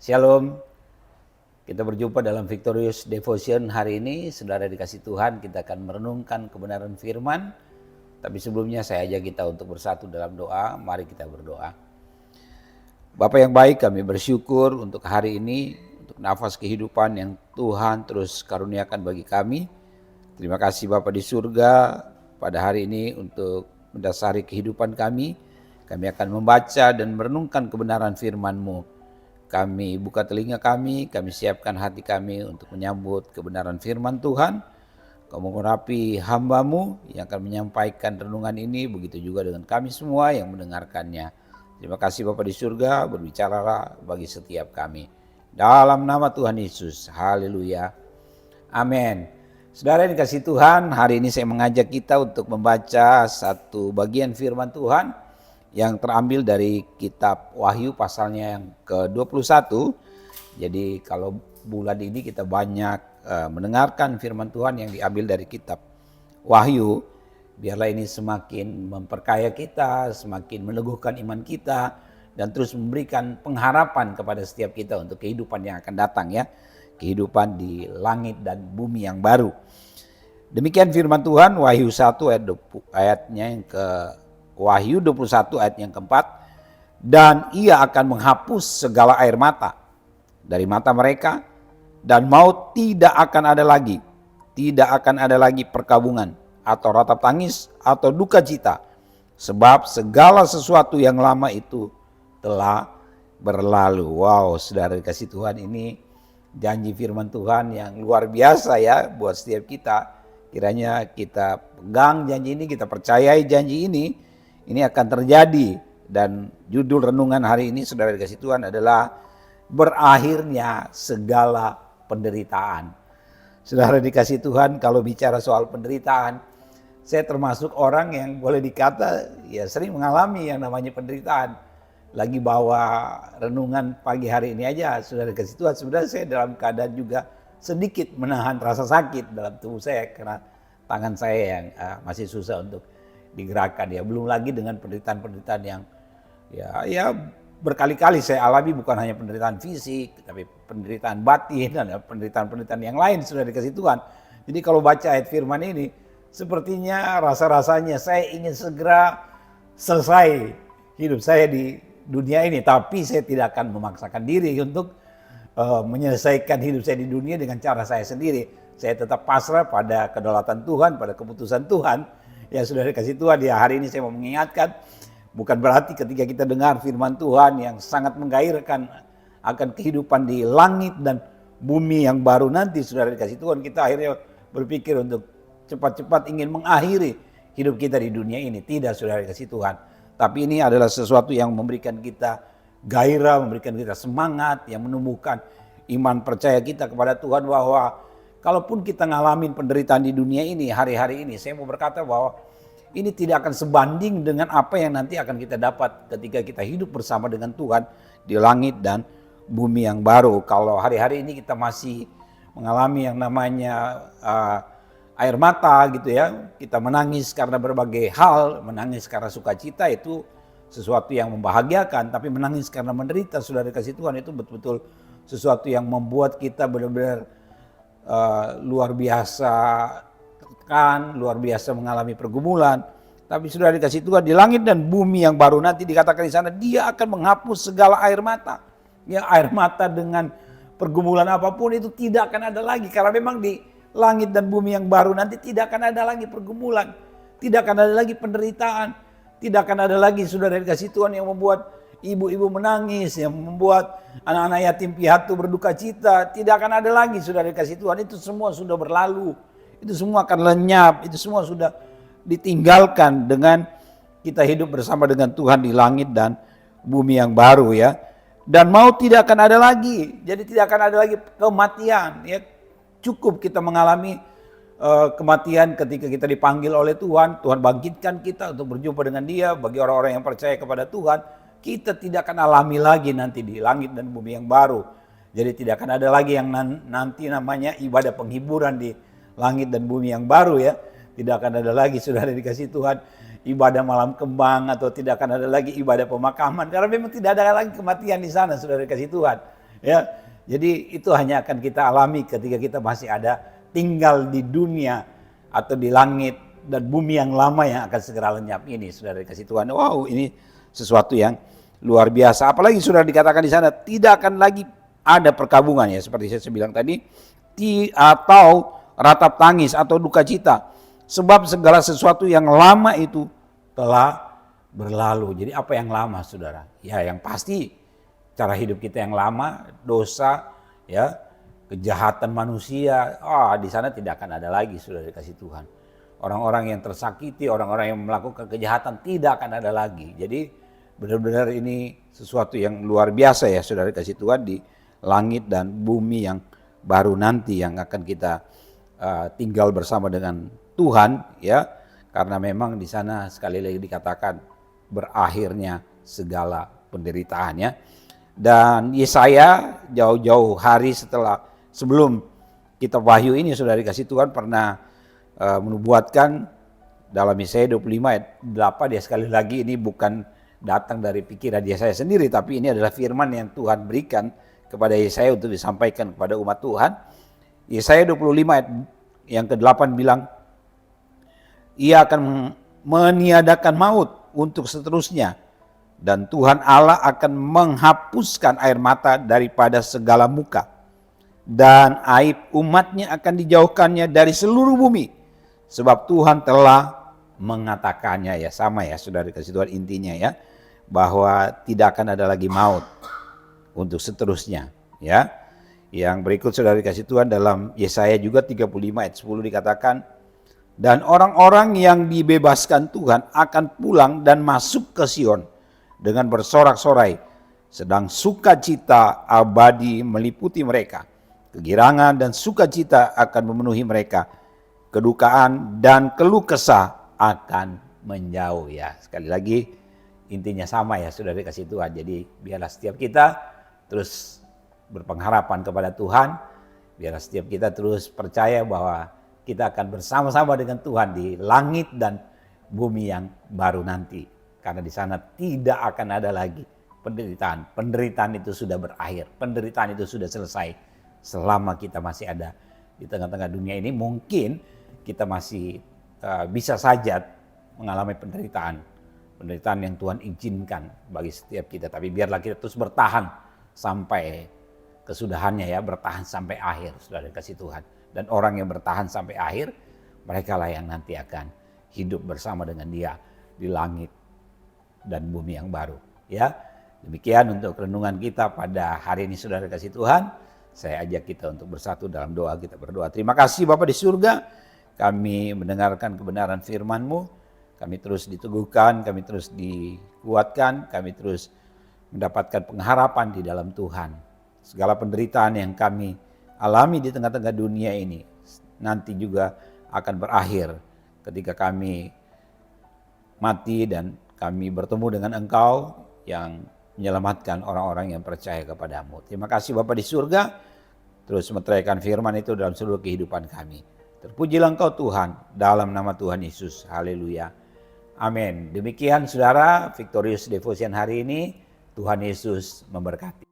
Shalom, kita berjumpa dalam Victorious Devotion hari ini. Saudara dikasih Tuhan, kita akan merenungkan kebenaran firman. Tapi sebelumnya saya ajak kita untuk bersatu dalam doa. Mari kita berdoa. Bapa yang baik, kami bersyukur untuk hari ini, untuk nafas kehidupan yang Tuhan terus karuniakan bagi kami. Terima kasih Bapa di surga pada hari ini untuk mendasari kehidupan kami. Kami akan membaca dan merenungkan kebenaran firman-Mu. Kami buka telinga kami siapkan hati kami untuk menyambut kebenaran firman Tuhan. Kau mengurapi hamba-Mu yang akan menyampaikan renungan ini, begitu juga dengan kami semua yang mendengarkannya. Terima kasih Bapa di surga, berbicaralah bagi setiap kami. Dalam nama Tuhan Yesus, haleluya, amin. Saudara yang dikasih Tuhan, hari ini saya mengajak kita untuk membaca satu bagian firman Tuhan yang terambil dari kitab Wahyu pasalnya yang ke-21. Jadi kalau bulan ini kita banyak mendengarkan firman Tuhan yang diambil dari kitab Wahyu. Biarlah ini semakin memperkaya kita, semakin meneguhkan iman kita, dan terus memberikan pengharapan kepada setiap kita untuk kehidupan yang akan datang ya. Kehidupan di langit dan bumi yang baru. Demikian firman Tuhan, Wahyu 1 ayatnya yang Wahyu 21 ayat yang keempat. Dan ia akan menghapus segala air mata dari mata mereka, dan maut tidak akan ada lagi. Tidak akan ada lagi perkabungan atau ratap tangis atau duka cita, sebab segala sesuatu yang lama itu telah berlalu. Wow, saudara dikasih Tuhan, ini janji firman Tuhan yang luar biasa ya buat setiap kita. Kiranya kita pegang janji ini, kita percayai janji ini akan terjadi. Dan judul renungan hari ini saudara dikasih Tuhan adalah berakhirnya segala penderitaan. Saudara dikasih Tuhan, kalau bicara soal penderitaan, saya termasuk orang yang boleh dikata ya sering mengalami yang namanya penderitaan. Lagi bawa renungan pagi hari ini aja, saudara dikasih Tuhan, sebenarnya saya dalam keadaan juga sedikit menahan rasa sakit dalam tubuh saya karena tangan saya yang masih susah untuk digerakkan ya. Belum lagi dengan penderitaan-penderitaan yang ya berkali-kali saya alami, bukan hanya penderitaan fisik tapi penderitaan batin dan penderitaan-penderitaan yang lain sudah dikasih Tuhan. Jadi kalau baca ayat firman ini sepertinya rasa-rasanya saya ingin segera selesai hidup saya di dunia ini, tapi saya tidak akan memaksakan diri untuk menyelesaikan hidup saya di dunia dengan cara saya sendiri. Saya tetap pasrah pada kedaulatan Tuhan, pada keputusan Tuhan. Ya sudah dikasih Tuhan, ya hari ini saya mau mengingatkan, bukan berarti ketika kita dengar firman Tuhan yang sangat menggairahkan akan kehidupan di langit dan bumi yang baru nanti, sudah dikasih Tuhan, kita akhirnya berpikir untuk cepat-cepat ingin mengakhiri hidup kita di dunia ini. Tidak, sudah dikasih Tuhan. Tapi ini adalah sesuatu yang memberikan kita gairah, memberikan kita semangat, yang menumbuhkan iman percaya kita kepada Tuhan, bahwa kalaupun kita ngalamin penderitaan di dunia ini hari-hari ini, saya mau berkata bahwa ini tidak akan sebanding dengan apa yang nanti akan kita dapat ketika kita hidup bersama dengan Tuhan di langit dan bumi yang baru. Kalau hari-hari ini kita masih mengalami yang namanya air mata gitu ya, kita menangis karena berbagai hal, menangis karena sukacita itu sesuatu yang membahagiakan, tapi menangis karena menderita, sudah dikasih Tuhan, itu betul-betul sesuatu yang membuat kita benar-benar luar biasa tekan, luar biasa mengalami pergumulan. Tapi sudah dikasih Tuhan, di langit dan bumi yang baru nanti dikatakan di sana, Dia akan menghapus segala air mata. Ya, air mata dengan pergumulan apapun itu tidak akan ada lagi, karena memang di langit dan bumi yang baru nanti tidak akan ada lagi pergumulan, tidak akan ada lagi penderitaan, tidak akan ada lagi, sudah dikasih Tuhan, yang membuat ibu-ibu menangis, yang membuat anak-anak yatim piatu berduka cita. Tidak akan ada lagi, sudah dikasih Tuhan. Itu semua sudah berlalu, itu semua akan lenyap, itu semua sudah ditinggalkan dengan kita hidup bersama dengan Tuhan di langit dan bumi yang baru ya. Dan maut tidak akan ada lagi, jadi tidak akan ada lagi kematian ya. Cukup kita mengalami kematian ketika kita dipanggil oleh Tuhan. Tuhan bangkitkan kita untuk berjumpa dengan Dia. Bagi orang-orang yang percaya kepada Tuhan, kita tidak akan alami lagi nanti di langit dan bumi yang baru. Jadi tidak akan ada lagi yang nanti namanya ibadah penghiburan di langit dan bumi yang baru ya. Tidak akan ada lagi, sudah dikasih Tuhan, ibadah malam kembang, atau tidak akan ada lagi ibadah pemakaman, karena memang tidak ada lagi kematian di sana, sudah dikasih Tuhan. Ya, jadi itu hanya akan kita alami ketika kita masih ada tinggal di dunia atau di langit dan bumi yang lama yang akan segera lenyap ini, saudara dikasih Tuhan. Wow, ini sesuatu yang luar biasa. Apalagi sudah dikatakan di sana tidak akan lagi ada perkabungan ya, seperti saya bilang tadi, atau ratap tangis atau duka cita, sebab segala sesuatu yang lama itu telah berlalu. Jadi apa yang lama, saudara? Ya, yang pasti cara hidup kita yang lama, dosa, ya, kejahatan manusia, di sana tidak akan ada lagi, sudah dikasih Tuhan. Orang-orang yang tersakiti, orang-orang yang melakukan kejahatan tidak akan ada lagi. Jadi benar-benar ini sesuatu yang luar biasa ya, sudah dikasih Tuhan di langit dan bumi yang baru nanti yang akan kita tinggal bersama dengan Tuhan, ya, karena memang di sana sekali lagi dikatakan berakhirnya segala penderitaan ya. Dan Yesaya jauh-jauh hari sebelum kitab Wahyu ini sudah dikasih Tuhan pernah menubuatkan dalam Yesaya 25 ayat 8, dia sekali lagi ini bukan datang dari pikiran Yesaya sendiri, tapi ini adalah firman yang Tuhan berikan kepada Yesaya untuk disampaikan kepada umat Tuhan. Yesaya 25 ayat yang ke-8 bilang, Ia akan meniadakan maut untuk seterusnya, dan Tuhan Allah akan menghapuskan air mata daripada segala muka, dan aib umatnya akan dijauhkannya dari seluruh bumi, sebab Tuhan telah mengatakannya. Ya, sama ya, sudah dikasih Tuhan intinya ya, bahwa tidak akan ada lagi maut untuk seterusnya ya. Yang berikut sudah dikasih Tuhan dalam Yesaya juga 35 ayat 10 dikatakan, dan orang-orang yang dibebaskan Tuhan akan pulang dan masuk ke Sion dengan bersorak-sorai, sedang sukacita abadi meliputi mereka. Kegirangan dan sukacita akan memenuhi mereka. Kedukaan dan keluh kesah akan menjauh ya. Sekali lagi intinya sama ya, sudah dikasih Tuhan. Jadi biarlah setiap kita terus berpengharapan kepada Tuhan. Biarlah setiap kita terus percaya bahwa kita akan bersama-sama dengan Tuhan di langit dan bumi yang baru nanti. Karena di sana tidak akan ada lagi penderitaan. Penderitaan itu sudah berakhir. Penderitaan itu sudah selesai. Selama kita masih ada di tengah-tengah dunia ini, mungkin kita masih bisa saja mengalami penderitaan. Penderitaan yang Tuhan izinkan bagi setiap kita. Tapi biarlah kita terus bertahan sampai kesudahannya ya, bertahan sampai akhir, sudah dikasih Tuhan. Dan orang yang bertahan sampai akhir, mereka lah yang nanti akan hidup bersama dengan Dia di langit dan bumi yang baru. Ya, demikian untuk renungan kita pada hari ini, sudah dikasih Tuhan. Saya ajak kita untuk bersatu dalam doa. Kita berdoa. Terima kasih Bapa di surga, kami mendengarkan kebenaran firman-Mu, kami terus diteguhkan, kami terus dikuatkan, kami terus mendapatkan pengharapan di dalam Tuhan. Segala penderitaan yang kami alami di tengah-tengah dunia ini nanti juga akan berakhir ketika kami mati dan kami bertemu dengan Engkau yang menyelamatkan orang-orang yang percaya kepadamu. Terima kasih Bapa di surga, terus meteraikan firman itu dalam seluruh kehidupan kami. Terpujilah Engkau Tuhan, dalam nama Tuhan Yesus. Haleluya. Amin. Demikian saudara, Victorious Devotion hari ini. Tuhan Yesus memberkati.